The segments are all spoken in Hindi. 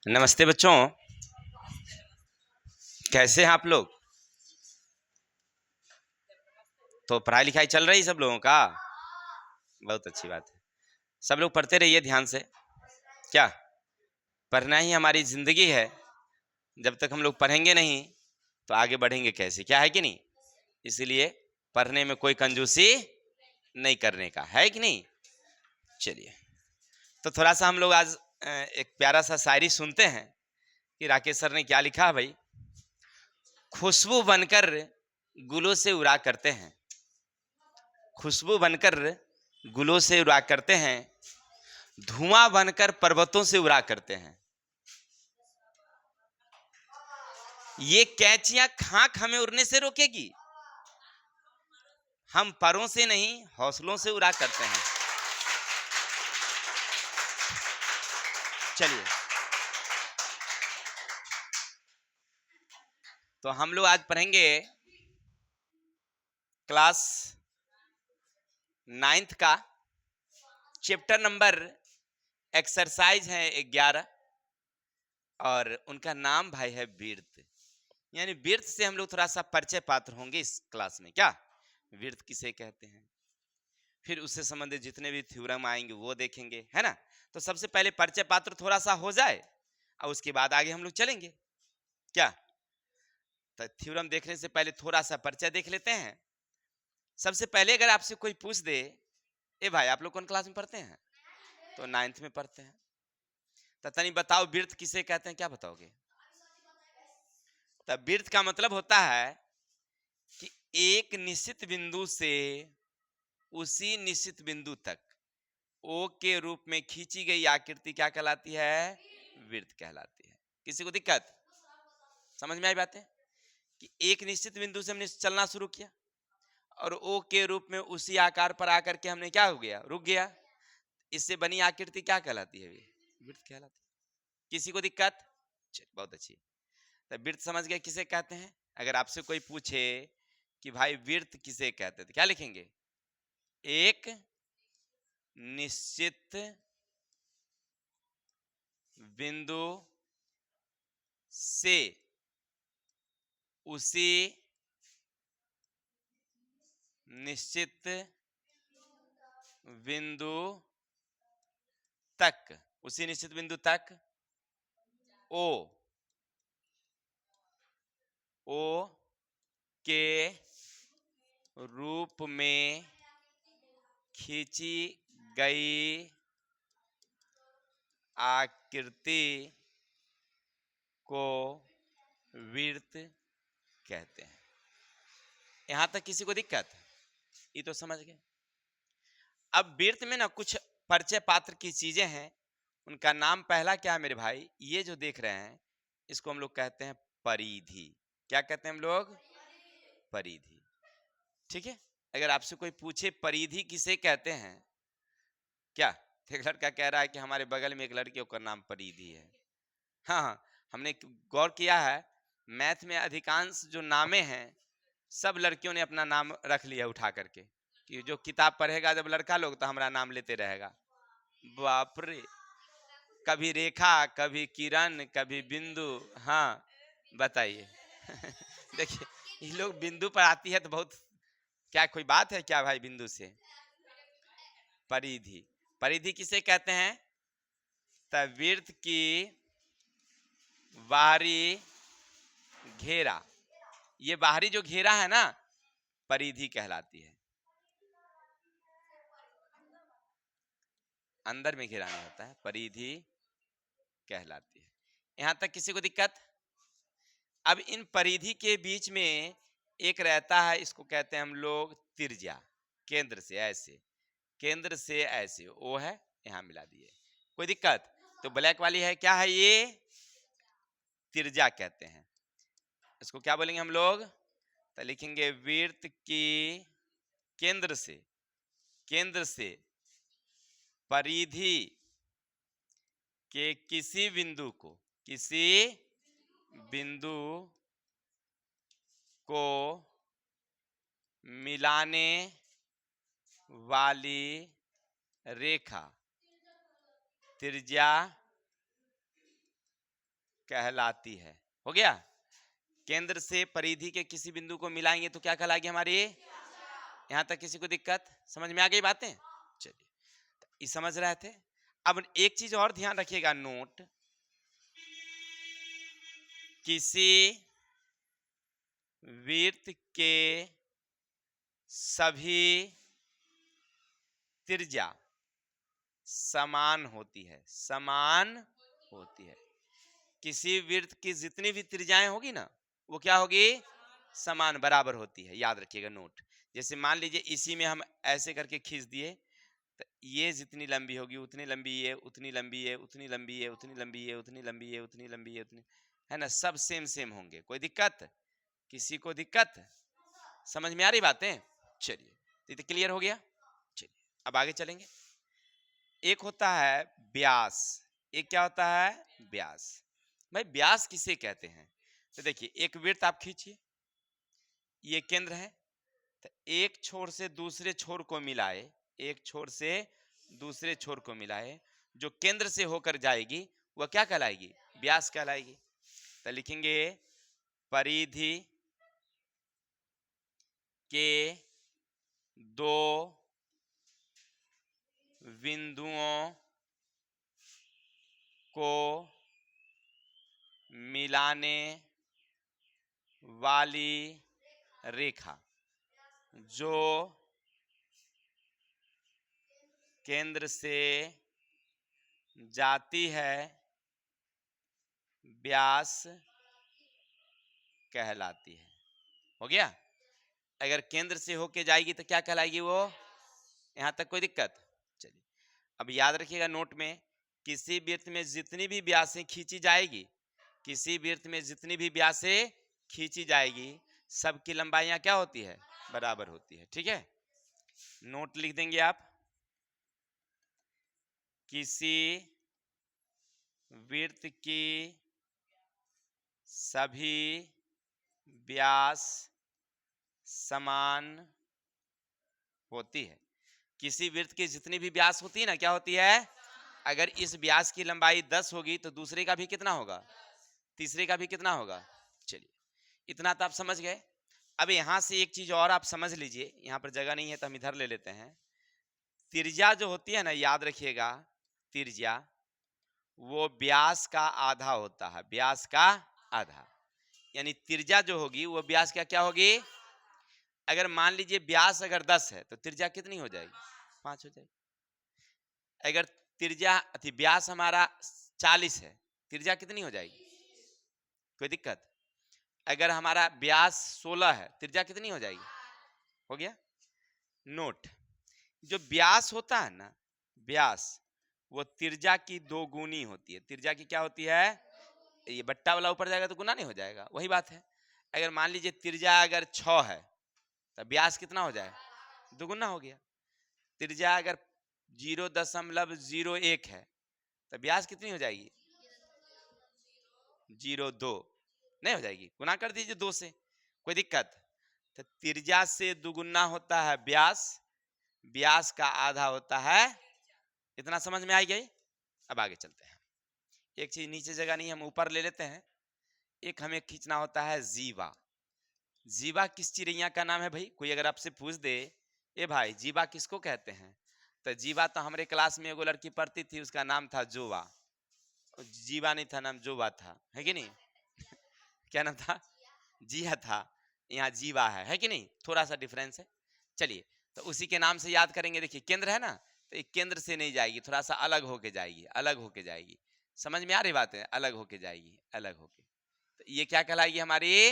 नमस्ते बच्चों, कैसे हैं आप लोग? तो पढ़ाई लिखाई चल रही सब लोगों का? बहुत अच्छी बात है। सब लोग पढ़ते रहिए ध्यान से। क्या पढ़ना ही हमारी जिंदगी है। जब तक हम लोग पढ़ेंगे नहीं तो आगे बढ़ेंगे कैसे? क्या है कि नहीं? इसीलिए पढ़ने में कोई कंजूसी नहीं करने का है कि नहीं। चलिए, तो थोड़ा सा हम लोग आज एक प्यारा सा शायरी सुनते हैं कि राकेश सर ने क्या लिखा है भाई। खुशबू बनकर गुलों से उड़ा करते हैं, खुशबू बनकर गुलों से उड़ा करते हैं, धुआं बनकर पर्वतों से उड़ा करते हैं। ये कैंचियां खाक हमें उड़ने से रोकेगी, हम परों से नहीं हौसलों से उड़ा करते हैं। चलिए, तो हम लोग आज पढ़ेंगे क्लास 9th का चैप्टर नंबर एक्सरसाइज है 11 और उनका नाम भाई है वीर्त। यानी वीर्त से हम लोग थोड़ा सा परिचय पात्र होंगे इस क्लास में। क्या वीर्त किसे कहते हैं, फिर उससे संबंधित जितने भी थ्योरम आएंगे वो देखेंगे, है ना। तो सबसे पहले परिचय पात्र थोड़ा सा हो जाए और उसके बाद आगे हम लोग चलेंगे। क्या, तो थ्योरम देखने से पहले थोड़ा सा परिचय देख लेते हैं। सबसे पहले अगर आपसे कोई पूछ दे, ए भाई आप लोग कौन क्लास में पढ़ते हैं? तो 9th में पढ़ते हैं। तो तनी बताओ वृत्त किसे कहते हैं, क्या बताओगे? तब वृत्त का मतलब होता है कि एक निश्चित बिंदु से उसी निश्चित बिंदु तक ओ के रूप में खींची गई आकृति क्या कहलाती है? वृत्त कहलाती है। किसी को दिक्कत समझ में आई बातें? कि एक निश्चित बिंदु से हमने चलना शुरू किया और ओ के रूप में उसी आकार पर आकर के हमने क्या हो गया, रुक गया। इससे बनी आकृति क्या कहलाती है? वृत्त कहलाती है। किसी को दिक्कत? बहुत अच्छी। तो वृत्त समझ गए किसे कहते हैं। अगर आपसे कोई पूछे कि भाई वृत्त किसे कहते थे, क्या लिखेंगे? एक निश्चित बिंदु से उसी निश्चित बिंदु तक, उसी निश्चित बिंदु तक ओ के रूप में खींची गई आकृति को वृत्त कहते हैं। यहां तक किसी को दिक्कत? ये तो समझ गए। अब वृत्त में ना कुछ परिचय पात्र की चीजें हैं। उनका नाम पहला क्या है मेरे भाई? ये जो देख रहे हैं इसको हम लोग कहते हैं परिधि। क्या कहते हैं हम लोग? परिधि। ठीक है। अगर आपसे कोई पूछे परिधि किसे कहते हैं, क्या एक लड़का कह रहा है कि हमारे बगल में एक लड़की का नाम परिधि है। हाँ हाँ, हमने गौर किया है मैथ में अधिकांश जो नामे हैं सब लड़कियों ने अपना नाम रख लिया उठा करके, कि जो किताब पढ़ेगा जब लड़का लोग तो हमारा नाम लेते रहेगा। बाप रे, कभी रेखा, कभी किरण, कभी बिंदु। हाँ बताइए। देखिए, ये लोग बिंदु पर आती है तो बहुत, क्या कोई बात है क्या भाई? बिंदु से परिधि, परिधि किसे कहते हैं? तब वृत्त की बाहरी घेरा, ये बाहरी जो घेरा है ना परिधि कहलाती है। अंदर में घेरा नहीं होता है, परिधि कहलाती है। यहां तक किसी को दिक्कत? अब इन परिधि के बीच में एक रहता है, इसको कहते हैं हम लोग त्रिज्या। केंद्र से ऐसे, केंद्र से ऐसे वो है, यहां मिला दिए। कोई दिक्कत? तो ब्लैक वाली है, क्या है ये? त्रिज्या कहते हैं। इसको क्या बोलेंगे हम लोग? तो लिखेंगे वृत्त की केंद्र से, केंद्र से परिधि के किसी बिंदु को, किसी बिंदु को मिलाने वाली रेखा त्रिज्या कहलाती है। हो गया। केंद्र से परिधि के किसी बिंदु को मिलाएंगे तो क्या कहलाएगी हमारी? यहां तक किसी को दिक्कत समझ में आ गई बातें? चलिए, ये समझ रहे थे। अब एक चीज और ध्यान रखिएगा, नोट, किसी वृत्त के सभी त्रिज्या समान होती है, समान होती है। किसी वृत्त की जितनी भी त्रिज्याएं होगी ना, वो क्या होगी? समान, बराबर होती है। याद रखिएगा नोट। जैसे मान लीजिए इसी में हम ऐसे करके खींच दिए, तो ये जितनी लंबी होगी उतनी लंबी ये, उतनी लंबी है, उतनी लंबी है, उतनी लंबी है, उतनी लंबी है, उतनी लंबी है, उतनी, है ना, सब सेम सेम होंगे। कोई दिक्कत? किसी को दिक्कत? समझ में आ रही बातें? चलिए, तो क्लियर हो गया। चलिए अब आगे चलेंगे। एक होता है व्यास, एक क्या होता है? व्यास। भाई व्यास किसे कहते हैं? तो देखिए, एक वृत्त आप खींचिए, ये केंद्र है, तो एक छोर से दूसरे छोर को मिलाए, एक छोर से दूसरे छोर को मिलाए, जो केंद्र से होकर जाएगी वह क्या कहलाएगी? व्यास कहलाएगी। तो लिखेंगे परिधि के दो बिंदुओं को मिलाने वाली रेखा जो केंद्र से जाती है व्यास कहलाती है। हो गया। अगर केंद्र से होके जाएगी तो क्या कहलाएगी वो? यहां तक कोई दिक्कत? चलिए, अब याद रखिएगा नोट में, किसी वृत्त में जितनी भी व्यासें खींची जाएगी, किसी वृत्त में जितनी भी व्यासें खींची जाएगी, सबकी लंबाइयां क्या होती है? बराबर होती है। ठीक है, नोट लिख देंगे आप। किसी वृत्त की सभी व्यास समान होती है। किसी वृत्त की जितनी भी व्यास होती है ना, क्या होती है? अगर इस व्यास की लंबाई 10 होगी तो दूसरे का भी कितना होगा? तीसरे का भी कितना होगा? चलिए, इतना तो आप समझ गए। अब यहां से एक चीज और आप समझ लीजिए, यहां पर जगह नहीं है तो हम इधर ले लेते हैं। त्रिज्या जो होती है ना, याद रखिएगा, त्रिज्या वो व्यास का आधा होता है, व्यास का आधा। यानी त्रिज्या जो होगी वो व्यास का क्या होगी? अगर मान लीजिए व्यास अगर 10 है तो त्रिज्या कितनी हो जाएगी? 5 हो जाएगी। अगर त्रिज्या व्यास हमारा 40 है, त्रिज्या कितनी हो जाएगी? कोई दिक्कत? अगर हमारा व्यास 16 है, त्रिज्या कितनी हो जाएगी? हो गया। नोट, जो व्यास होता है ना, व्यास वो त्रिज्या की 2 गुनी होती है। त्रिज्या की क्या होती है? ये बट्टा वाला ऊपर जाएगा तो गुना नहीं हो जाएगा, वही बात है। अगर मान लीजिए त्रिज्या अगर 6 है तो व्यास कितना हो जाए? दुगुना हो गया। त्रिज्या अगर 0.01 है तो व्यास कितनी हो जाएगी? 0.2 नहीं हो जाएगी, गुना कर दीजिए 2 से, कोई दिक्कत? तो त्रिज्या से दुगुना होता है व्यास, व्यास का आधा होता है। इतना समझ में आई गई? अब आगे चलते हैं। एक चीज नीचे जगह नहीं, हम ऊपर ले लेते हैं। एक हमें खींचना होता है जीवा। जीवा किस चिड़ैया का नाम है भाई? कोई अगर आपसे पूछ दे, ए भाई जीवा किसको कहते हैं, तो जीवा तो हमारे क्लास में एगो लड़की पढ़ती थी, उसका नाम था जोवा। जीवा नहीं था, नाम जोवा था, है कि नहीं? क्या नाम था? जिया था। यहाँ जीवा है कि नहीं? थोड़ा सा डिफरेंस है। चलिए, तो उसी के नाम से याद करेंगे। देखिए केंद्र है ना, तो एक केंद्र से नहीं जाएगी, थोड़ा सा अलग होके जाएगी, अलग होके जाएगी। समझ में आ रही बात है? अलग होके जाएगी, अलग होके। तो ये क्या कहलाएगी हमारी?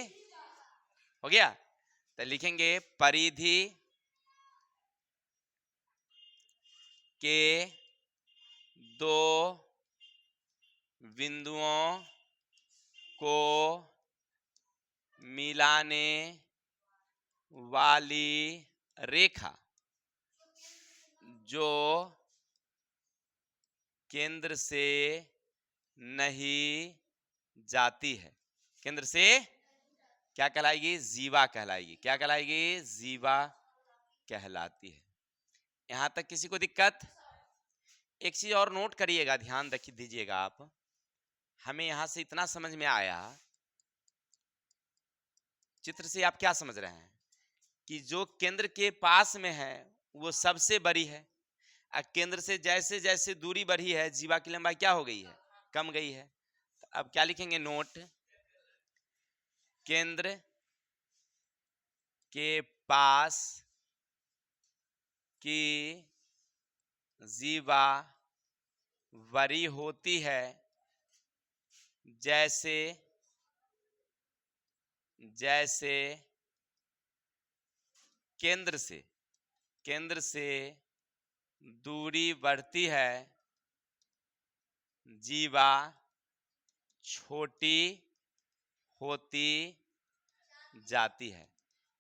हो गया। तो लिखेंगे परिधि के दो बिंदुओं को मिलाने वाली रेखा जो केंद्र से नहीं जाती है, केंद्र से क्या कहलाएगी? जीवा कहलाएगी। क्या कहलाएगी? जीवा कहलाती है। यहां तक किसी को दिक्कत? एक चीज और नोट करिएगा, ध्यान रखिए, दीजिएगा आप। हमें यहां से इतना समझ में आया, चित्र से आप क्या समझ रहे हैं कि जो केंद्र के पास में है वो सबसे बड़ी है, और केंद्र से जैसे जैसे दूरी बढ़ी है जीवा की लंबाई क्या हो गई है, कम गई है। तो अब क्या लिखेंगे, नोट केंद्र के पास की जीवा बड़ी होती है जैसे जैसे केंद्र से दूरी बढ़ती है जीवा छोटी होती जाती है।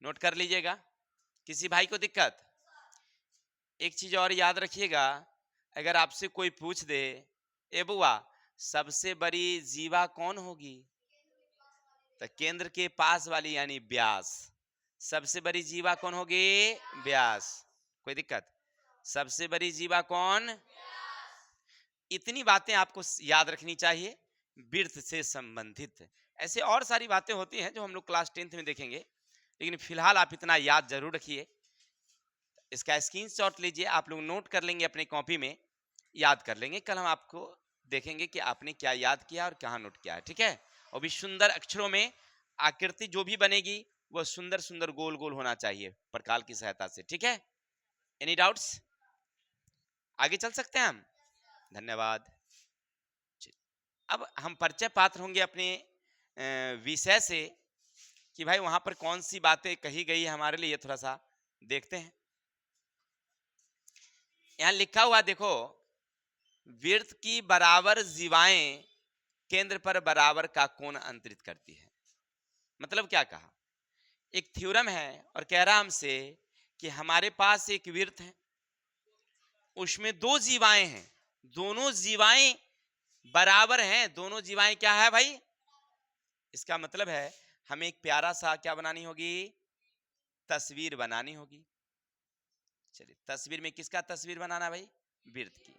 नोट कर लीजिएगा। किसी भाई को दिक्कत? एक चीज और याद रखिएगा, अगर आपसे कोई पूछ दे, ए बुआ सबसे बड़ी जीवा कौन होगी, तो केंद्र के पास वाली यानी व्यास। सबसे बड़ी जीवा कौन होगी, व्यास। कोई दिक्कत? सबसे बड़ी जीवा कौन? इतनी बातें आपको याद रखनी चाहिए वृत्त से संबंधित। ऐसे और सारी बातें होती हैं जो हम लोग क्लास 10th में देखेंगे, लेकिन फिलहाल आप इतना याद जरूर रखिए। इसका स्क्रीनशॉट लीजिए, आप लोग नोट कर लेंगे अपनी कॉपी में, याद कर लेंगे। कल हम आपको देखेंगे कि आपने क्या याद किया और कहाँ नोट किया है, ठीक है। और भी सुंदर अक्षरों में आकृति जो भी बनेगी वो सुंदर सुंदर गोल गोल होना चाहिए प्रकाल की सहायता से, ठीक है। Any doubts? आगे चल सकते हैं हम। धन्यवाद। अब हम परिचय पात्र होंगे अपने विषय से कि भाई वहां पर कौन सी बातें कही गई है हमारे लिए, थोड़ा सा देखते हैं। यहां लिखा हुआ देखो, वृत्त की बराबर जीवाएं केंद्र पर बराबर का कोण अंतरित करती है। मतलब क्या कहा, एक थ्योरम है और कह रहा हमसे कि हमारे पास एक वृत्त है, उसमें दो जीवाएं हैं, दोनों जीवाएं बराबर हैं। दोनों जीवाएं क्या है भाई, इसका मतलब है हमें एक प्यारा सा क्या बनानी होगी, तस्वीर बनानी होगी। चलिए, तस्वीर में किसका तस्वीर बनाना भाई, वृत्त की।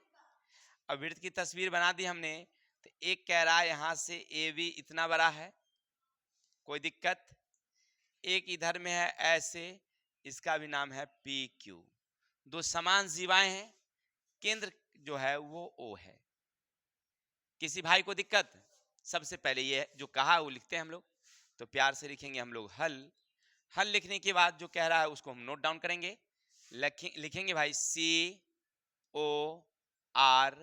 अब वृत्त की तस्वीर बना दी हमने, तो एक कह रहा है यहां से ए बी इतना बड़ा है, कोई दिक्कत। एक इधर में है ऐसे, इसका भी नाम है पी क्यू। दो समान जीवाएं हैं, केंद्र जो है वो ओ है। किसी भाई को दिक्कत? सबसे पहले ये जो कहा वो लिखते हैं हम लोग, तो प्यार से लिखेंगे हम लोग हल। हल लिखने के बाद जो कह रहा है उसको हम नोट डाउन करेंगे। लिखेंगे भाई सी ओ आर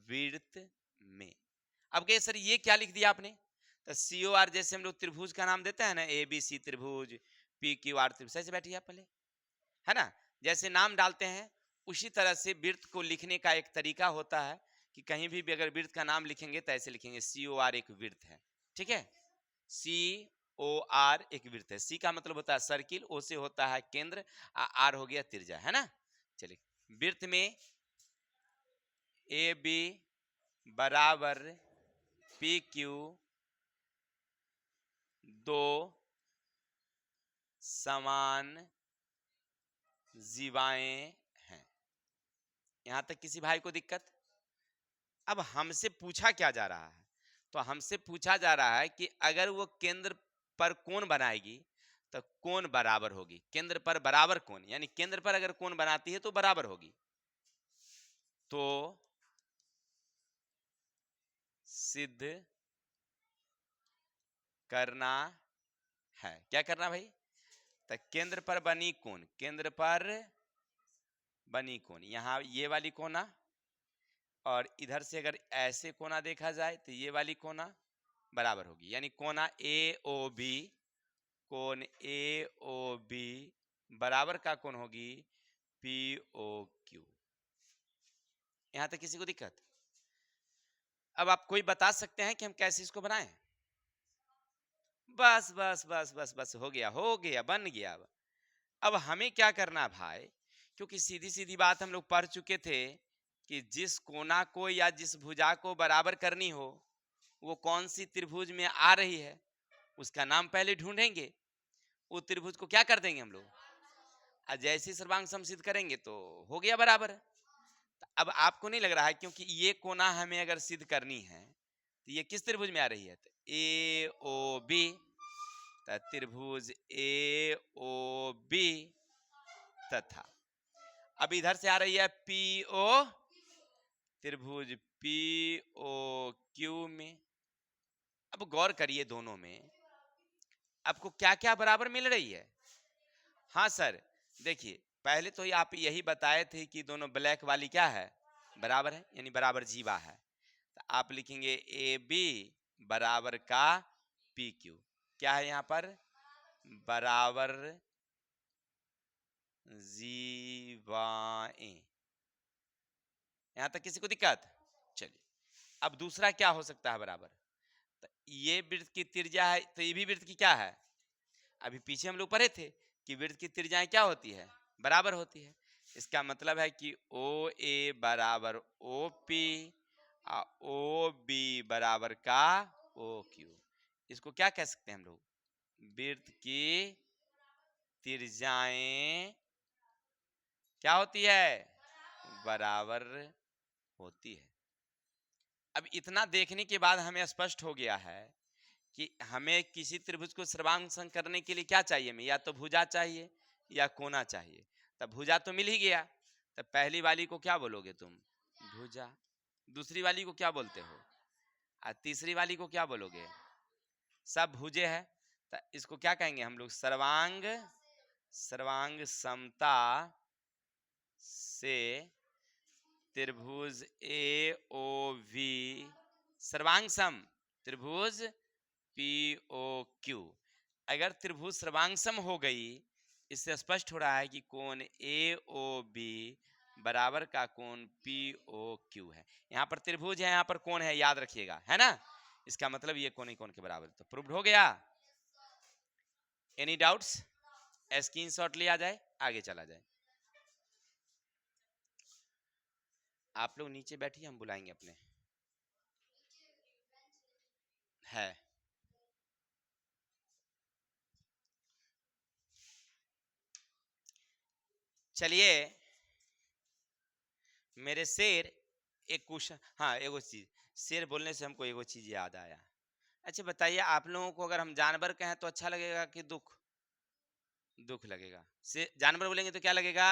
वृत्त में। अब कहे सर ये क्या लिख दिया आपने, तो सी ओ आर जैसे हम लोग त्रिभुज का नाम देते हैं ना, ए बी सी त्रिभुज, पी क्यू आर त्रिभुज, ऐसे बैठिए आप पहले, है ना। जैसे नाम डालते हैं उसी तरह से वृत्त को लिखने का एक तरीका होता है कि कहीं भी अगर वृत्त का नाम लिखेंगे तो ऐसे लिखेंगे, सी ओ आर एक वृत्त है, ठीक है। सी ओ आर एक वृत्त है। सी का मतलब होता है सर्किल, ओ से होता है केंद्र, आर हो गया त्रिज्या, है ना। चलिए, वृत्त में ए बी बराबर पी क्यू दो समान जीवाएं हैं। यहां तक किसी भाई को दिक्कत? अब हमसे पूछा क्या जा रहा है, तो हमसे पूछा जा रहा है कि अगर वो केंद्र पर कोण बनाएगी तो कोण बराबर होगी। केंद्र पर बराबर कोण, यानी केंद्र पर अगर कोण बनाती है तो बराबर होगी। तो सिद्ध करना है, क्या करना भाई, तो केंद्र पर बनी कोण, केंद्र पर बनी कोण, यहां ये वाली कोना, और इधर से अगर ऐसे कोना देखा जाए तो ये वाली कोना बराबर होगी। यानी कोना ए ओ बी, कोण ए ओ बी बराबर का कोण होगी पी ओ क्यू। यहां तक किसी को दिक्कत? अब आप कोई बता सकते हैं कि हम कैसे इसको बनाएं? बस बस बस बस बस, हो गया हो गया, बन गया। अब हमें क्या करना भाई, क्योंकि सीधी सीधी बात हम लोग पढ़ चुके थे कि जिस कोना को या जिस भुजा को बराबर करनी हो वो कौन सी त्रिभुज में आ रही है उसका नाम पहले ढूंढेंगे, वो त्रिभुज को क्या कर देंगे हम लोग, और जैसे ही सर्वांग समसिद्ध करेंगे तो हो गया बराबर। अब आपको नहीं लग रहा है, क्योंकि ये कोना हमें अगर सिद्ध करनी है तो ये किस त्रिभुज में आ रही है? तो ए ओ बी, त्रिभुज ए ओ बी तथा अब इधर से आ रही है पी ओ, त्रिभुज पी ओ क्यू में। अब गौर करिए दोनों में आपको क्या क्या बराबर मिल रही है? हाँ सर, देखिए पहले तो आप यही बताए थे कि दोनों ब्लैक वाली क्या है, बराबर है, यानी बराबर जीवा है। तो आप लिखेंगे ए बी बराबर का पी क्यू। क्या है यहाँ पर? बराबर जीवाएं। यहां तक किसी को दिक्कत? चलिए अब दूसरा क्या हो सकता है बराबर? तो ये वृत्त की त्रिज्या है, तो ये भी वृत्त की क्या है? अभी पीछे हम लोग पढ़े थे कि वृत्त की त्रिज्याएं क्या होती है? बराबर होती है। इसका मतलब है कि ओ ए बराबर ओ पी और ओ बी बराबर का ओ क्यू। इसको क्या कह सकते हैं हम लोग? वृत्त की त्रिज्याएं क्या होती है? बराबर होती है। अब इतना देखने के बाद हमें स्पष्ट हो गया है कि हमें किसी त्रिभुज को सर्वांग करने के लिए क्या चाहिए? हमें या तो भुजा चाहिए या कोना चाहिए। तब भुजा तो मिल ही गया, तब पहली वाली को क्या बोलोगे तुम? भुजा। दूसरी वाली को क्या बोलते हो? और तीसरी वाली को क्या बोलोगे? सब भुजे है, तो इसको क्या कहेंगे हम लोग? सर्वांग, सर्वांग समता से त्रिभुज ए ओ वी सर्वांग सम त्रिभुज पी ओ क्यू। अगर त्रिभुज सर्वांग सम हो गई, इससे स्पष्ट हो रहा है कि कोण ए ओ बी बराबर का कोण पी ओ क्यू है। यहाँ पर त्रिभुज है, यहाँ पर कोण है, याद रखिएगा, है ना? इसका मतलब ये कोण ही कोण के बराबर, तो प्रूव्ड हो गया। Any doubts? स्क्रीनशॉट लिया जाए, आगे चला जाए। आप लोग नीचे बैठिए, हम बुलाएंगे अपने। है चलिए मेरे शेर, एक क्वेश्चन, हाँ एगो चीज, शेर बोलने से हमको एगो चीज याद आया। अच्छा बताइए, आप लोगों को अगर हम जानवर कहें तो अच्छा लगेगा कि दुख? दुख लगेगा। से जानवर बोलेंगे तो क्या लगेगा?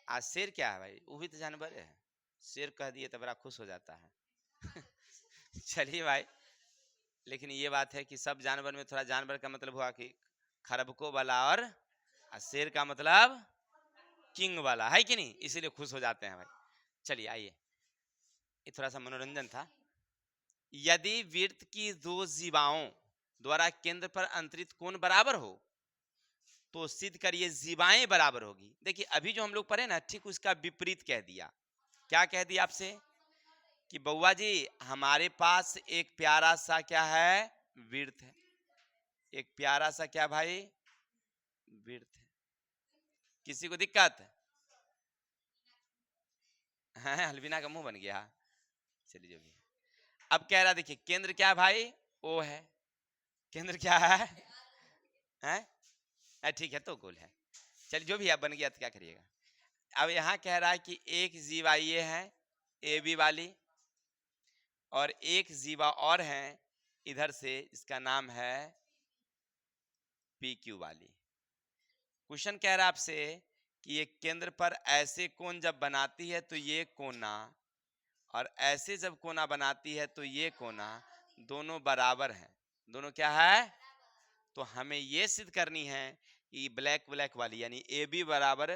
आज शेर क्या है भाई, वो भी तो जानवर है। शेर कह दिए तो बड़ा खुश हो जाता है। चलिए भाई, लेकिन ये बात है कि सब जानवर में थोड़ा जानवर का मतलब हुआ कि खरबको वाला, और शेर का मतलब किंग वाला, है कि नहीं? इसीलिए खुश हो जाते हैं भाई। चलिए आइए, ये थोड़ा सा मनोरंजन था। यदि वृत्त की दो जीवाओं द्वारा केंद्र पर अंतरित कोण बराबर हो तो सिद्ध करिए जीवाएं बराबर होगी। देखिए अभी जो हम लोग पढ़े ना, ठीक उसका विपरीत कह दिया। क्या कह दिया आपसे? कि बउआ जी हमारे पास एक प्यारा सा क्या है? वृत्त है। एक प्यारा सा क्या भाई? वृत्त है। किसी को दिक्कत है? हलवीना का मुंह बन गया। चलिए जो भी, अब कह रहा देखिए केंद्र क्या है भाई? ओ है। केंद्र क्या है? हैं? ठीक है तो गोल है। चलिए जो भी है बन गया तो क्या करिएगा। अब यहाँ कह रहा है कि एक जीवा ये है ए बी वाली, और एक जीवा और है इधर से, इसका नाम है पी क्यू वाली। क्वेश्चन कह रहा है आपसे कि ये केंद्र पर ऐसे कोण जब बनाती है तो ये कोना, और ऐसे जब कोना बनाती है तो ये कोना, दोनों बराबर हैं। दोनों क्या है? तो हमें ये सिद्ध करनी है कि ब्लैक ब्लैक वाली यानी ए बी बराबर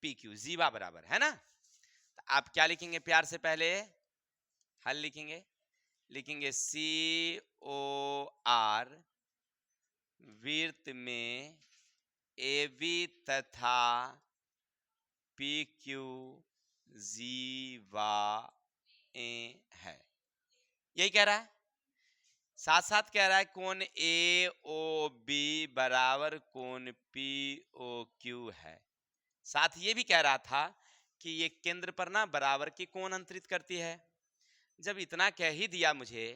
पी क्यू, जीवा बराबर है ना। तो आप क्या लिखेंगे? प्यार से पहले हल लिखेंगे, लिखेंगे सी ओ आर वृत्त में ए बी तथा पी क्यू जीवा है, यही कह रहा है। साथ साथ कह रहा है कोण ए ओ बी बराबर कोण पी ओ क्यू है। साथ ये भी कह रहा था कि ये केंद्र पर ना बराबर की कोण अंतरित करती है। जब इतना कह ही दिया मुझे,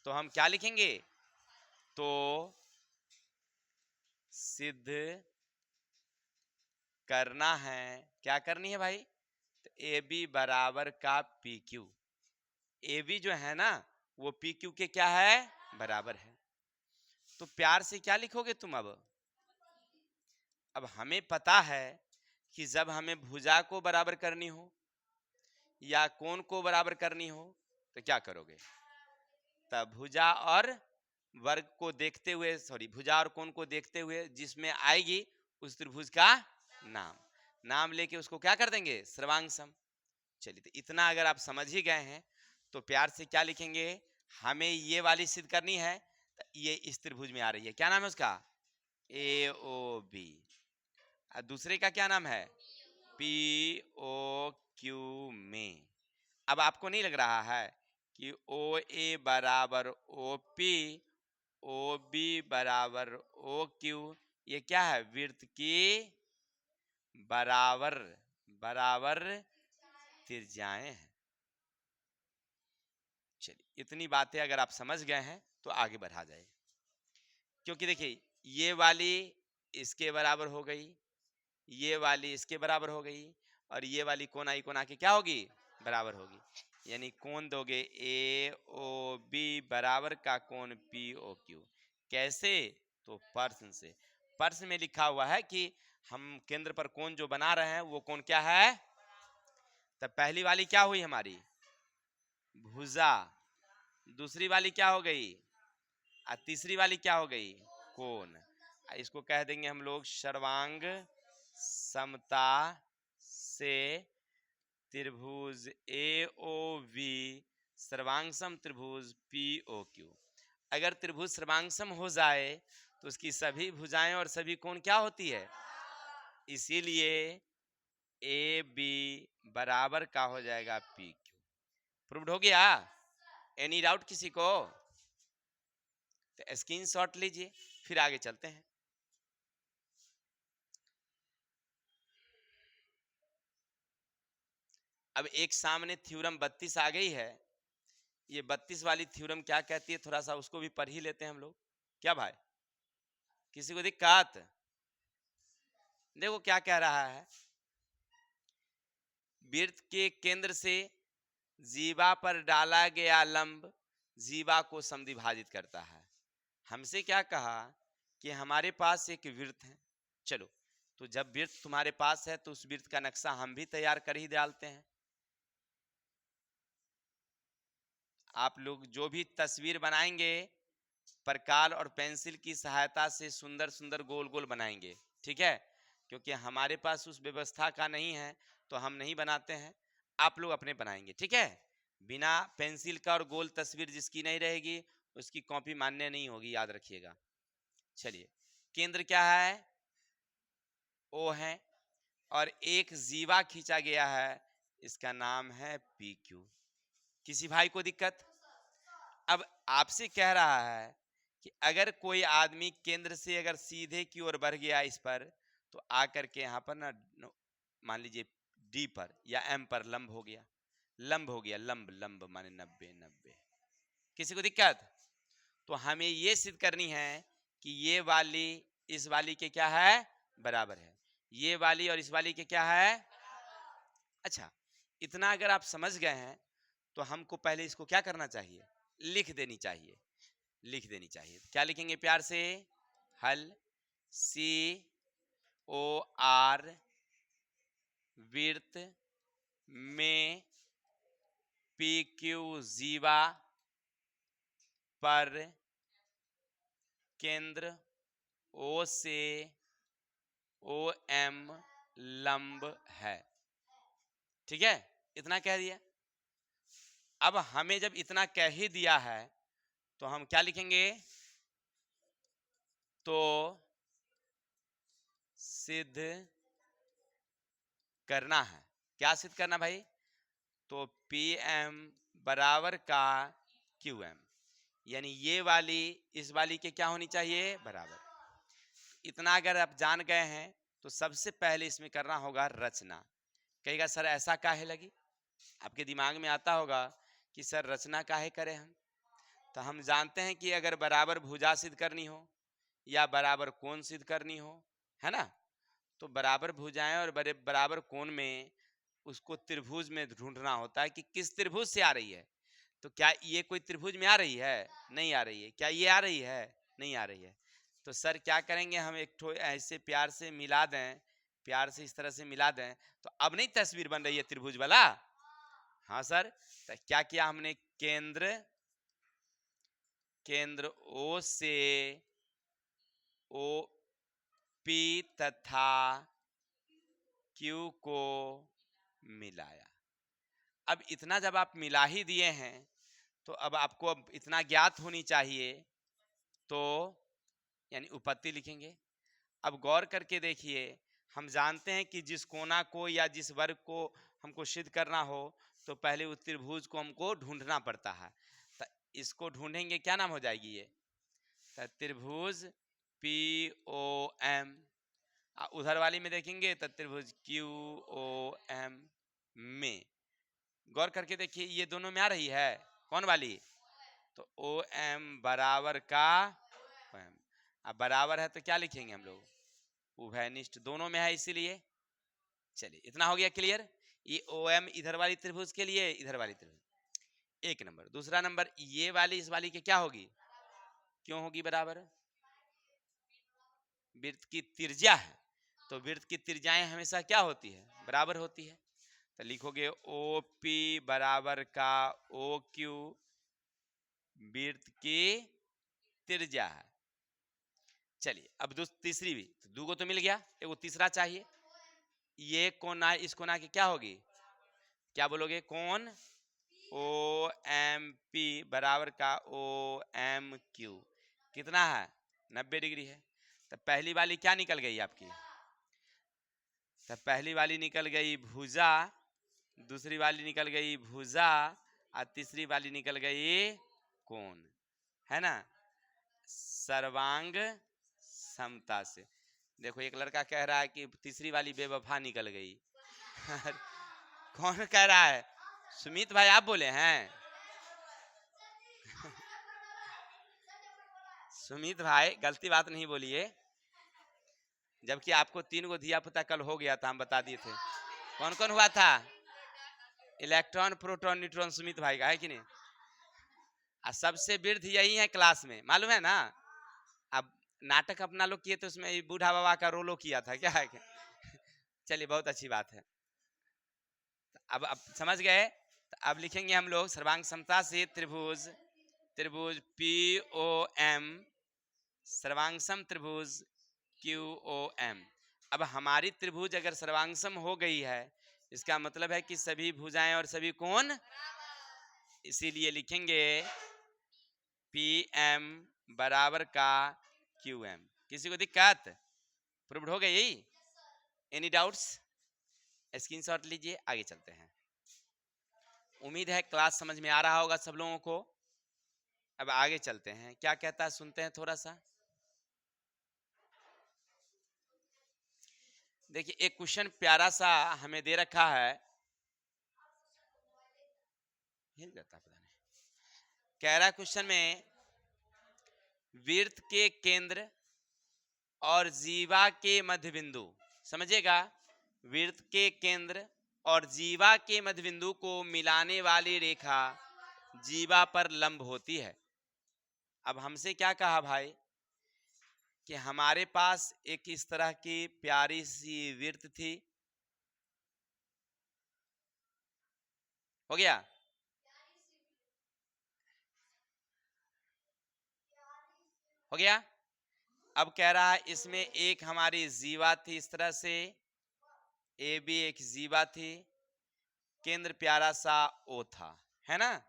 तो हम क्या लिखेंगे? तो सिद्ध करना है, क्या करनी है भाई? तो ए बी बराबर का पी क्यू। ए बी जो है ना वो पी क्यू के क्या है, बराबर है। तो प्यार से क्या लिखोगे तुम? अब हमें पता है कि जब हमें भुजा को बराबर करनी हो या कोण को बराबर करनी हो तो क्या करोगे? तब भुजा और वर्ग को देखते हुए, सॉरी, भुजा और कोण को देखते हुए जिसमें आएगी उस त्रिभुज का नाम लेके उसको क्या कर देंगे, सर्वांग सम। चलिए, तो इतना अगर आप समझ ही गए हैं तो प्यार से क्या लिखेंगे? हमें ये वाली सिद्ध करनी है, तो ये इस त्रिभुज में आ रही है, क्या नाम है उसका? ए ओ बी। और दूसरे का क्या नाम है? पी ओ क्यू में। अब आपको नहीं लग रहा है कि ओ ए बराबर ओ पी, ओ बी बराबर ओ क्यू, ये क्या है? वृत्त की बराबर बराबर त्रिज्याएं हैं। चलिए, इतनी बातें अगर आप समझ गए हैं तो आगे बढ़ा जाए, क्योंकि देखिए ये वाली इसके बराबर हो गई, ये वाली इसके बराबर हो गई, और ये वाली कोना ई कोना के क्या होगी, बराबर होगी। यानी कोण दोगे ए ओ बी बराबर का कोण पी ओ क्यू। कैसे? तो प्रश्न से, प्रश्न में लिखा हुआ है कि हम केंद्र पर कोण जो बना रहे हैं वो कोण क्या है? तब पहली वाली क्या हुई हमारी? भुजा। दूसरी वाली क्या हो गई? और तीसरी वाली क्या हो गई? कोण। इसको कह देंगे हम लोग सर्वांग समता से त्रिभुज ए ओ वी सर्वांगसम त्रिभुज पी ओ क्यू। अगर त्रिभुज सर्वांगसम हो जाए तो उसकी सभी भुजाएं और सभी कोण क्या होती है? इसीलिए ए बी बराबर का हो जाएगा पी क्यू। प्रूव्ड हो गया? एनी डाउट किसी को? तो स्क्रीनशॉट लीजिए, फिर आगे चलते हैं। अब एक सामने थ्योरम 32 आ गई है। ये 32 वाली थ्योरम क्या कहती है, थोड़ा सा उसको भी पढ़ ही लेते हैं हम लोग। क्या भाई, किसी को दिक्कत? देखो क्या कह रहा है, वृत्त के केंद्र से जीवा पर डाला गया लंब जीवा को समद्विभाजित करता है। हमसे क्या कहा कि हमारे पास एक वृत्त है। चलो, तो जब वृत्त तुम्हारे पास है तो उस वृत्त का नक्शा हम भी तैयार कर ही डालते हैं। आप लोग जो भी तस्वीर बनाएंगे प्रकाल और पेंसिल की सहायता से सुंदर सुंदर गोल गोल बनाएंगे, ठीक है? क्योंकि हमारे पास उस व्यवस्था का नहीं है तो हम नहीं बनाते हैं, आप लोग अपने बनाएंगे, ठीक है? बिना पेंसिल का और गोल तस्वीर जिसकी नहीं रहेगी उसकी कॉपी मान्य नहीं होगी, याद रखिएगा। चलिए, केंद्र क्या है? ओ है, और एक जीवा खींचा गया है, इसका नाम है पी क्यू। किसी भाई को दिक्कत? अब आपसे कह रहा है कि अगर कोई आदमी केंद्र से अगर सीधे की ओर बढ़ गया इस पर, तो आकर के यहाँ पर ना मान लीजिए डी पर या एम पर लंब हो गया, लंब हो गया, लंब लंब माने 90 90। किसी को दिक्कत? तो हमें ये सिद्ध करनी है कि ये वाली इस वाली के क्या है, बराबर है, ये वाली और इस वाली के क्या है। अच्छा, इतना अगर आप समझ गए हैं तो हमको पहले इसको क्या करना चाहिए, लिख देनी चाहिए, लिख देनी चाहिए। क्या लिखेंगे प्यार से? हल सी ओ आर वृत्त में पी क्यू जीवा पर केंद्र ओ से ओ एम लंब है। ठीक है, इतना कह दिया। अब हमें जब इतना कह ही दिया है तो हम क्या लिखेंगे? तो सिद्ध करना है। क्या सिद्ध करना भाई? तो पी एम बराबर का क्यू एम, यानी ये वाली इस वाली के क्या होनी चाहिए, बराबर। इतना अगर आप जान गए हैं तो सबसे पहले इसमें करना होगा रचना। कहेगा सर ऐसा काहे लगी? आपके दिमाग में आता होगा कि सर रचना काहे करें हम? तो हम जानते हैं कि अगर बराबर भुजा सिद्ध करनी हो या बराबर कोण सिद्ध करनी हो, है ना, तो बराबर भुजाएं और बराबर कोण में उसको त्रिभुज में ढूंढना होता है कि किस त्रिभुज से आ रही है। तो क्या ये कोई त्रिभुज में आ रही है? नहीं आ रही है। क्या ये आ रही है? नहीं आ रही है। तो सर क्या करेंगे, हम एक ठो ऐसे प्यार से मिला दें, प्यार से इस तरह से मिला दें, तो अब नहीं तस्वीर बन रही है त्रिभुज वाला? हाँ सर। तो क्या किया हमने, केंद्र ओ से ओ पी तथा क्यू को मिलाया। अब इतना जब आप मिला ही दिए हैं तो अब आपको अब इतना ज्ञात होनी चाहिए, तो यानी उपपत्ति लिखेंगे। अब गौर करके देखिए, हम जानते हैं कि जिस कोना को या जिस वर्ग को हमको सिद्ध करना हो तो पहले उस त्रिभुज को हमको ढूंढना पड़ता है। तो इसको ढूंढेंगे, क्या नाम हो जाएगी ये? तो त्रिभुज पी ओ एम। उधर वाली में देखेंगे तो त्रिभुज क्यू ओ एम में। गौर करके देखिए, ये दोनों में आ रही है, कौन वाली? तो ओ एम बराबर का ओ एम। अब बराबर है तो क्या लिखेंगे हम लोग? उभयनिष्ठ, दोनों में है इसीलिए। चलिए, इतना हो गया क्लियर। ये ओ एम इधर वाली त्रिभुज के लिए, इधर वाली त्रिभुज। एक नंबर। दूसरा नंबर, ये वाली इस वाली के क्या होगी? क्यों होगी बराबर? वृत्त की त्रिज्या है, तो वृत्त की त्रिज्याएं हमेशा क्या होती है? बराबर होती है। तो लिखोगे ओ पी बराबर का ओ क्यू, वृत्त की त्रिज्या है। चलिए, अब तीसरी भी, तो दो को तो मिल गया, एगो तीसरा चाहिए। ये कोना इस कोना की क्या होगी? क्या बोलोगे? कौन? ओ एम पी बराबर का ओ एम क्यू। कितना है? 90 डिग्री है। तो पहली वाली क्या निकल गई आपकी? तो पहली वाली निकल गई भुजा, दूसरी वाली निकल गई भुजा, और तीसरी वाली निकल गई कोण, है ना? सर्वांग समता से। देखो, एक लड़का कह रहा है कि तीसरी वाली बेवफा निकल गई। कौन कह रहा है? सुमित भाई आप बोले हैं? सुमित भाई गलती बात नहीं बोलिए, जबकि आपको 3 गो धिया पुता कल हो गया था, हम बता दिए थे। कौन कौन हुआ था? इलेक्ट्रॉन, प्रोटॉन, न्यूट्रॉन सुमित भाई का है कि नहीं? सबसे वृद्ध यही है क्लास में, मालूम है ना? अब नाटक अपना लोग किए तो उसमें बूढ़ा बाबा का रोलो किया था, क्या है? चलिए, बहुत अच्छी बात है। अब समझ गए। तो अब लिखेंगे हम लोग सर्वांग समता से त्रिभुज, त्रिभुज पी ओ एम, सर्वांगसम त्रिभुज क्यू ओ एम। अब हमारी त्रिभुज अगर सर्वांगसम हो गई है, इसका मतलब है कि सभी भुजाएं और सभी कोण, इसीलिए लिखेंगे पी एम बराबर का क्यू एम। किसी को दिक्कत? प्रूव्ड हो गई? Any doubts? स्क्रीनशॉट लीजिए, आगे चलते हैं। उम्मीद है क्लास समझ में आ रहा होगा सब लोगों को। अब आगे चलते हैं, क्या कहता है सुनते हैं थोड़ा सा। देखिए, एक क्वेश्चन प्यारा सा हमें दे रखा है, हिल जाता पता नहीं। कह रहा क्वेश्चन में, वृत्त के केंद्र और जीवा के मध्य बिंदु, समझिएगा, वृत्त के केंद्र और जीवा के मध्य बिंदु को मिलाने वाली रेखा जीवा पर लंब होती है। अब हमसे क्या कहा भाई कि हमारे पास एक इस तरह की प्यारी सी वृत्त थी, हो गया? हो गया। अब कह रहा है इसमें एक हमारी जीवा थी इस तरह से, ए बी एक जीवा थी, केंद्र प्यारा सा ओ था, है ना?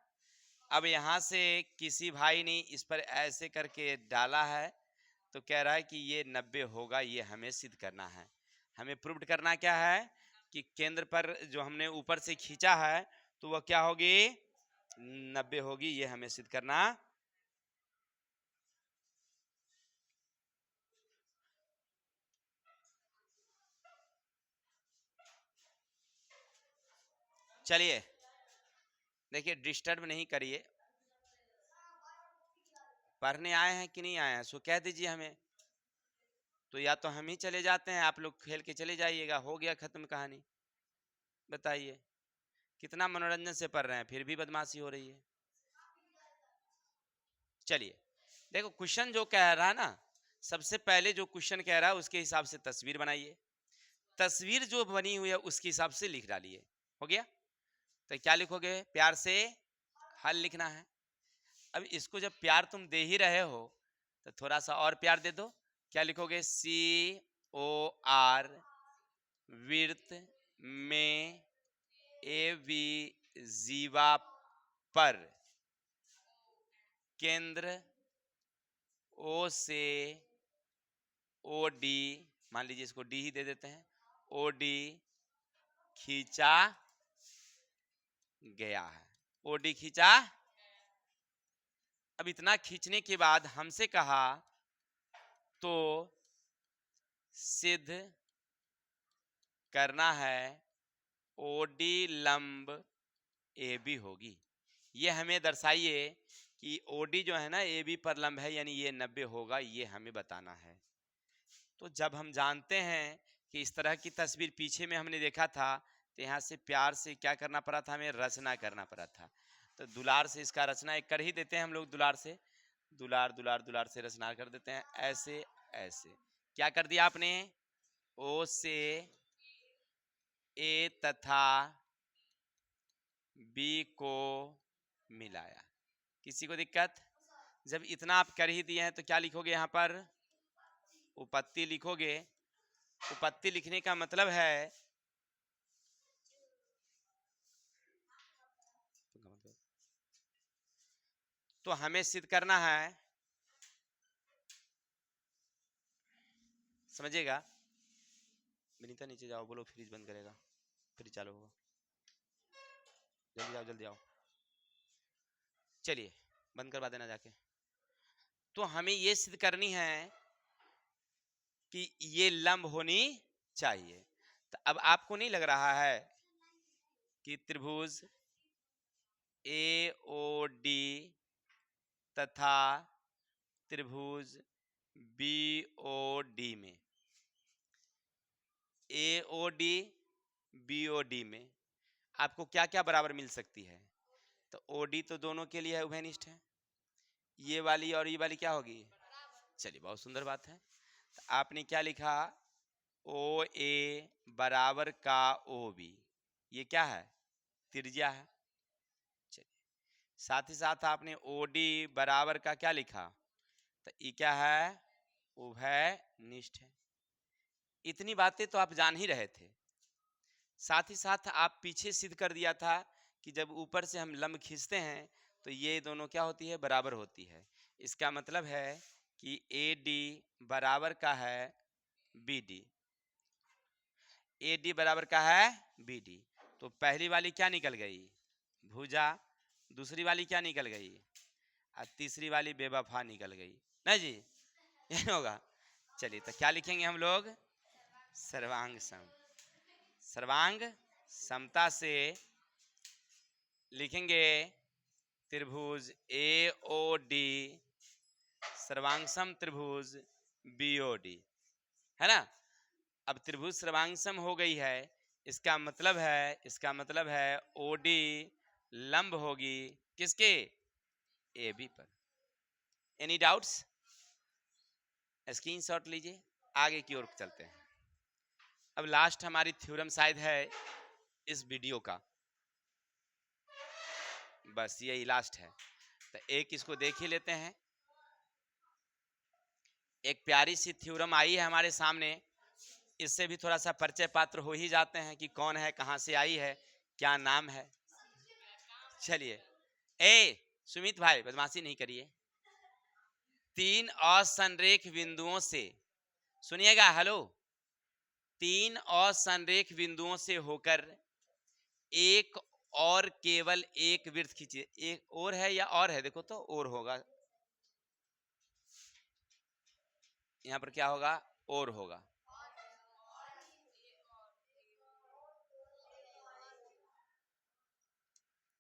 अब यहां से किसी भाई ने इस पर ऐसे करके डाला है, तो कह रहा है कि ये 90 होगा, ये हमें सिद्ध करना है। हमें प्रूव करना क्या है कि केंद्र पर जो हमने ऊपर से खींचा है तो वह क्या होगी? 90 होगी, ये हमें सिद्ध करना। चलिए, देखिए, डिस्टर्ब नहीं करिए। पढ़ने आए हैं कि नहीं आए हैं सो कह दीजिए हमें, तो या तो हम ही चले जाते हैं, आप लोग खेल के चले जाइएगा, हो गया खत्म कहानी। बताइए, कितना मनोरंजन से पढ़ रहे हैं, फिर भी बदमाशी हो रही है। चलिए देखो क्वेश्चन जो कह रहा है ना, सबसे पहले जो क्वेश्चन कह रहा है उसके हिसाब से तस्वीर बनाइए, तस्वीर जो बनी हुई है उसके हिसाब से लिख डालिए। हो गया? तो क्या लिखोगे? प्यार से हल लिखना है। अब इसको जब प्यार तुम दे ही रहे हो तो थोड़ा सा और प्यार दे दो। क्या लिखोगे? COR वृत्त में AB जीवा पर केंद्र O से OD, मान लीजिए इसको D ही दे देते हैं, OD खींचा गया है। OD खींचा। अब इतना खींचने के बाद हमसे कहा तो सिद्ध करना है OD लंब AB होगी। ये हमें दर्शाइए कि OD जो है ना AB पर लंब है, यानी ये 90 होगा, ये हमें बताना है। तो जब हम जानते हैं कि इस तरह की तस्वीर पीछे में हमने देखा था, तो यहाँ से प्यार से क्या करना पड़ा था? हमें रचना करना पड़ा था। तो दुलार से इसका रचना एक कर ही देते हैं हम लोग, दुलार से, दुलार दुलार दुलार से रचना कर देते हैं। ऐसे ऐसे क्या कर दिया आपने? O से A तथा B को मिलाया। किसी को दिक्कत? जब इतना आप कर ही दिए हैं तो क्या लिखोगे यहाँ पर? उपपत्ति लिखोगे। उपपत्ति लिखने का मतलब है तो हमें सिद्ध करना है, समझिएगा। विनीता नीचे जाओ, बोलो फ्रिज बंद करेगा, फ्रिज चालू होगा। जल्दी जाओ जल्दी आओ। चलिए बंद करवा देना जाके। तो हमें ये सिद्ध करनी है कि ये लंब होनी चाहिए। तो अब आपको नहीं लग रहा है कि त्रिभुज AOD तथा त्रिभुज BOD में, AOD BOD में आपको क्या क्या बराबर मिल सकती है? तो OD तो दोनों के लिए है, उभयनिष्ठ है। ये वाली और ये वाली क्या होगी? चलिए बहुत सुंदर बात है। तो आपने क्या लिखा? OA बराबर का OB, ये क्या है? त्रिज्या है। चलिए साथ ही साथ आपने OD बराबर का क्या लिखा? तो ये क्या है? उभयनिष्ठ है। इतनी बातें तो आप जान ही रहे थे। साथ ही साथ आप पीछे सिद्ध कर दिया था कि जब ऊपर से हम लंब खींचते हैं तो ये दोनों क्या होती है? बराबर होती है। इसका मतलब है कि AD बराबर का है BD, AD बराबर का है BD। तो पहली वाली क्या निकल गई? भुजा। दूसरी वाली क्या निकल गई? और तीसरी वाली बेवफा निकल गई ना जी। ये होगा। चलिए तो क्या लिखेंगे हम लोग? सर्वांग सम। सर्वांग समता से लिखेंगे त्रिभुज AOD सर्वांगसम त्रिभुज BOD, है ना। अब त्रिभुज सर्वांगसम हो गई है, इसका मतलब है OD लंब होगी किसके? AB पर। Any doubts? स्क्रीनशॉट लीजिए, आगे की ओर चलते हैं। अब लास्ट हमारी थ्योरम शायद है इस वीडियो का, बस यही लास्ट है। तो एक इसको देख ही लेते हैं। एक प्यारी सी थ्योरम आई है हमारे सामने, इससे भी थोड़ा सा परिचय पात्र हो ही जाते हैं कि कौन है, कहां से आई है, क्या नाम है। चलिए सुमित भाई बदमाशी नहीं करिए। 3 असंरेख बिंदुओं से, सुनिएगा, हेलो, 3 असंरेख बिंदुओं से होकर एक और केवल एक वृत्त खींचिए। एक और है या और है? देखो तो और होगा, यहां पर क्या होगा? और होगा।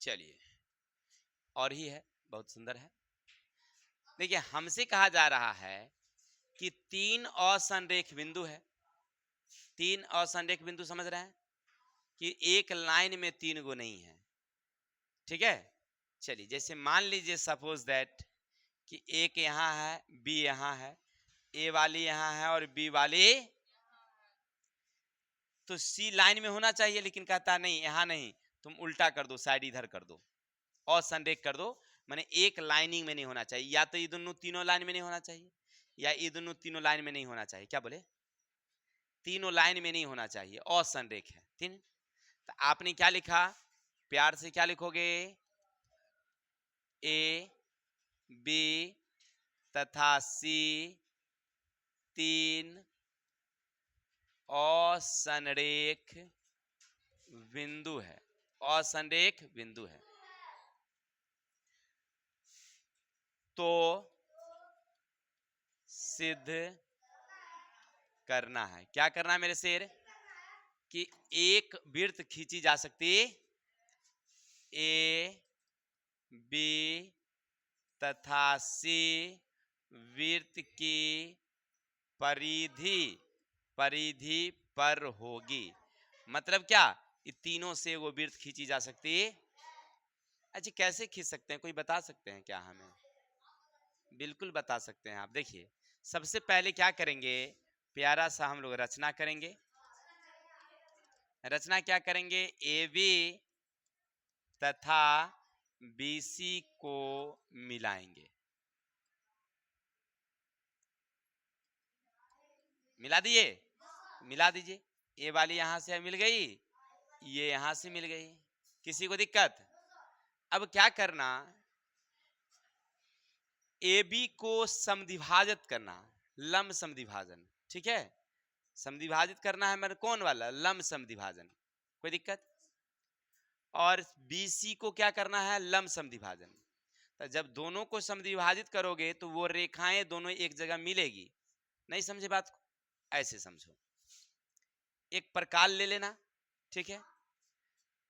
चलिए और ही है, बहुत सुंदर है। देखिए हमसे कहा जा रहा है कि 3 असंरेख बिंदु है। 3 असंरेख बिंदु समझ रहे हैं कि एक लाइन में 3 गो नहीं है, ठीक है। चलिए जैसे मान लीजिए सपोज दैट कि एक यहाँ है, बी यहाँ है, ए वाली यहाँ है और बी वाली, तो सी लाइन में होना चाहिए, लेकिन कहता नहीं यहाँ नहीं, तुम उल्टा कर दो, साइड इधर कर दो और संरेख कर दो। माने एक लाइनिंग में नहीं होना चाहिए, या तो ये दोनों तीनों लाइन में नहीं होना चाहिए, या ये दोनों तीनों लाइन में नहीं होना चाहिए। क्या बोले? तीनों लाइन में नहीं होना चाहिए, असंरेख है। तीन, तो आपने क्या लिखा? प्यार से क्या लिखोगे? ए बी तथा सी तीन असंरेख बिंदु है, असंरेख बिंदु है। तो सिद्ध करना है, क्या करना है मेरे शेर? कि एक वृत्त खींची जा सकती ए बी तथा सी वृत्त की परिधि पर होगी। मतलब क्या? ये तीनों से वो वृत्त खींची जा सकती है। अच्छा, कैसे खींच सकते हैं? कोई बता सकते हैं क्या हमें? बिल्कुल बता सकते हैं आप। देखिए, सबसे पहले क्या करेंगे? प्यारा सा हम लोग रचना करेंगे। रचना क्या करेंगे? ए बी तथा BC को मिलाएंगे। मिला दिए? मिला दीजिए। ए वाली यहां से मिल गई, ये यहां से मिल गई। किसी को दिक्कत? अब क्या करना? AB को समद्विभाजित करना, लंब समद्विभाजन। ठीक है, समद्विभाजित करना है। मेरे कौन वाला? लंब समद्विभाजन। कोई दिक्कत? और BC को क्या करना है? लंब समद्विभाजन। तो जब दोनों को समद्विभाजित करोगे तो वो रेखाएं दोनों एक जगह मिलेगी। नहीं समझे बात को? ऐसे समझो, एक परकाल ले लेना। ठीक है,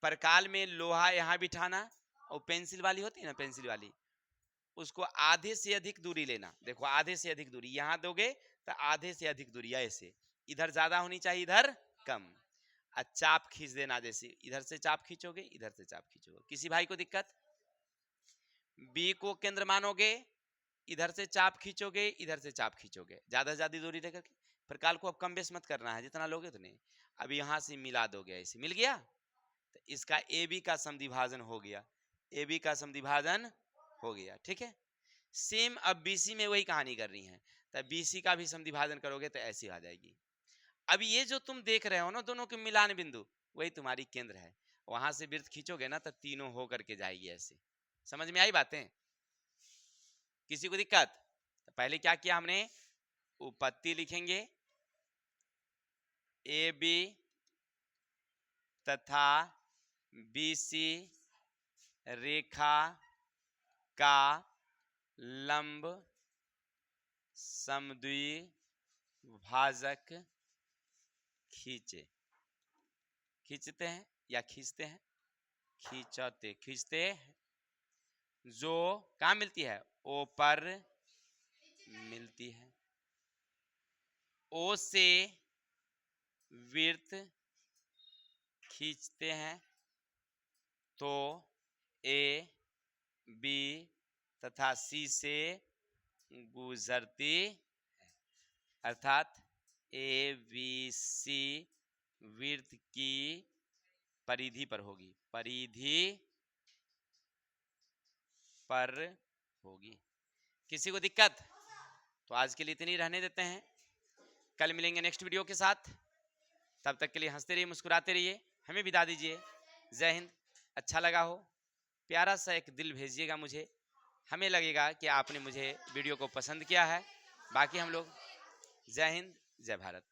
परकाल में लोहा यहां बिठाना, और पेंसिल वाली होती है ना, पेंसिल वाली, उसको आधे से अधिक दूरी लेना। देखो, आधे से अधिक दूरी यहां दोगे तो आधे से अधिक दूरी ऐसे, इधर ज्यादा होनी चाहिए, इधर कम। चाप खींच देना, जैसे इधर से चाप खींचोगे, इधर से चाप खींचोगे। किसी भाई को दिक्कत? बी को केंद्र मानोगे, इधर से चाप खींचोगे, इधर से चाप खींचोगे, ज्यादा से ज्यादा दूरी लेकर के। प्रकाल को अब कम बेस मत करना है, जितना लोगे उतने। अब यहां से मिला दोगे, ऐसे मिल गया, तो इसका ए बी का समद्विभाजन हो गया। ए बी का समद्विभाजन हो गया। ठीक है, सेम अब BC में वही कहानी कर रही है, तो BC का भी समद्विभाजन करोगे तो ऐसी आ जाएगी। अब ये जो तुम देख रहे हो ना, दोनों के मिलान बिंदु, वही तुम्हारी केंद्र है। वहां से वृत्त खींचोगे ना तो तीनों हो करके जाएगी ऐसे। समझ में आई बातें? किसी को दिक्कत? तो पहले क्या किया हमने? उपपत्ति लिखेंगे, AB तथा BC रेखा का लंब समद्विभाजक खींचते हैं या खींचते हैं, खींचते हैं, जो कहाँ मिलती है? ओ पर मिलती है। ओ से वृत्त खींचते हैं तो A B तथा C से गुजरती है। अर्थात ABC वृत्त की परिधि पर होगी, परिधि पर होगी। किसी को दिक्कत? तो आज के लिए इतनी रहने देते हैं, कल मिलेंगे नेक्स्ट वीडियो के साथ। तब तक के लिए हंसते रहिए, मुस्कुराते रहिए, हमें विदा दीजिए। जय हिंद। अच्छा लगा हो, प्यारा सा एक दिल भेजिएगा मुझे, हमें लगेगा कि आपने मुझे वीडियो को पसंद किया है। बाकी हम लोग, जय हिंद, जय भारत।